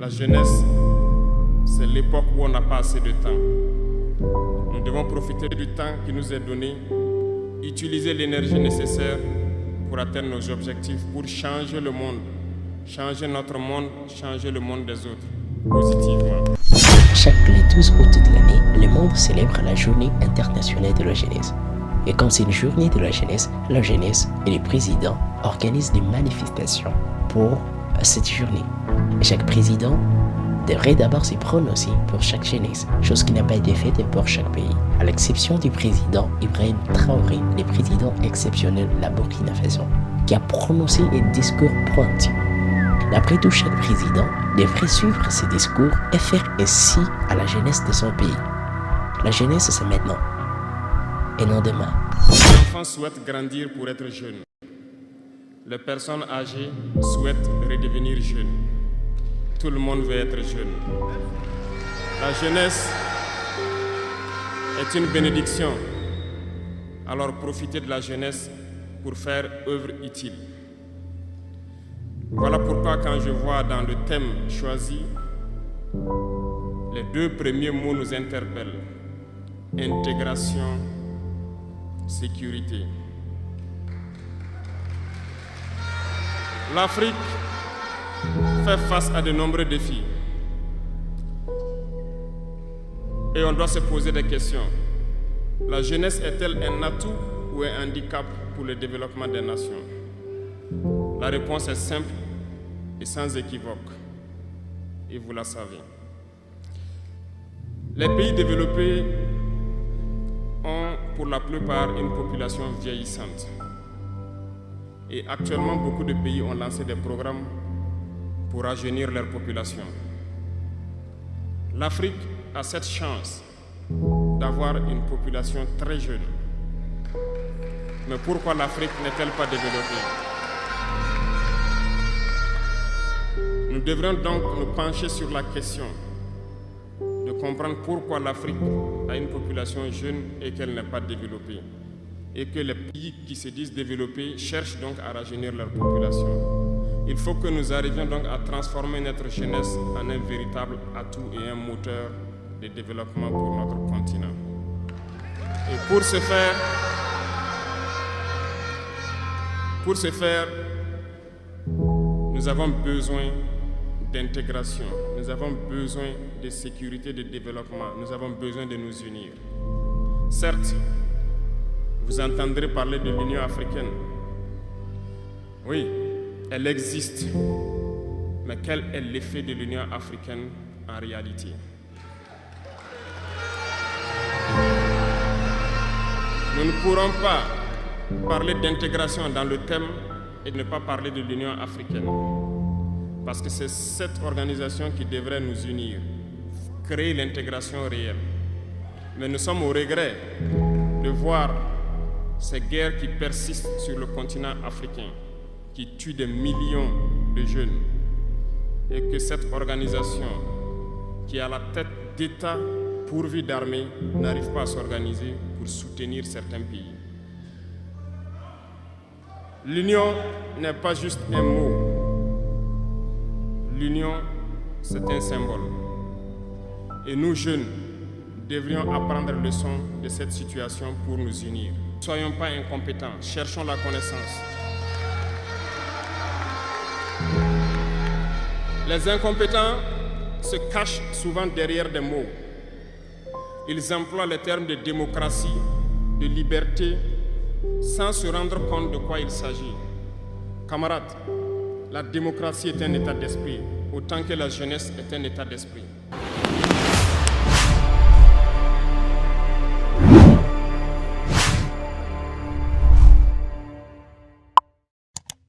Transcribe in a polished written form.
La jeunesse, c'est l'époque où on n'a pas assez de temps. Nous devons profiter du temps qui nous est donné, utiliser l'énergie nécessaire pour atteindre nos objectifs, pour changer le monde, changer notre monde, changer le monde des autres, positivement. Chaque le 12 août de l'année, le monde célèbre la Journée internationale de la jeunesse. Et comme c'est une journée de la jeunesse et les présidents organisent des manifestations pour cette journée. Et chaque président devrait d'abord se prononcer pour chaque jeunesse, chose qui n'a pas été faite pour chaque pays. À l'exception du président Ibrahim Traoré, le président exceptionnel de la Burkina Faso, qui a prononcé un discours pointu. D'après tout, chaque président devrait suivre ses discours et faire ainsi à la jeunesse de son pays. La jeunesse, c'est maintenant et non demain. Les enfants souhaitent grandir pour être jeunes. Les personnes âgées souhaitent redevenir jeunes. Tout le monde veut être jeune. La jeunesse est une bénédiction. Alors profitez de la jeunesse pour faire œuvre utile. Voilà pourquoi quand je vois dans le thème choisi, les deux premiers mots nous interpellent. Intégration, sécurité. L'Afrique fait face à de nombreux défis. Et on doit se poser des questions. La jeunesse est-elle un atout ou un handicap pour le développement des nations? La réponse est simple et sans équivoque. Et vous la savez. Les pays développés ont pour la plupart une population vieillissante. Et actuellement, beaucoup de pays ont lancé des programmes pour rajeunir leur population. L'Afrique a cette chance d'avoir une population très jeune. Mais pourquoi l'Afrique n'est-elle pas développée? Nous devrions donc nous pencher sur la question de comprendre pourquoi l'Afrique a une population jeune et qu'elle n'est pas développée. Et que les pays qui se disent développés cherchent donc à rajeunir leur population. Il faut que nous arrivions donc à transformer notre jeunesse en un véritable atout et un moteur de développement pour notre continent. Et pour ce faire, nous avons besoin d'intégration, nous avons besoin de sécurité, de développement, nous avons besoin de nous unir. Certes, vous entendrez parler de l'Union africaine. Oui, elle existe. Mais quel est l'effet de l'Union africaine en réalité? Nous ne pourrons pas parler d'intégration dans le thème et ne pas parler de l'Union africaine. Parce que c'est cette organisation qui devrait nous unir, créer l'intégration réelle. Mais nous sommes au regret de voir ces guerres qui persistent sur le continent africain, qui tuent des millions de jeunes, et que cette organisation, qui est à la tête d'États pourvus d'armées, n'arrive pas à s'organiser pour soutenir certains pays. L'union n'est pas juste un mot. L'union, c'est un symbole. Et nous, jeunes, devrions apprendre leçon de cette situation pour nous unir. Ne soyons pas incompétents, cherchons la connaissance. Les incompétents se cachent souvent derrière des mots. Ils emploient les termes de démocratie, de liberté, sans se rendre compte de quoi il s'agit. Camarades, la démocratie est un état d'esprit, autant que la jeunesse est un état d'esprit.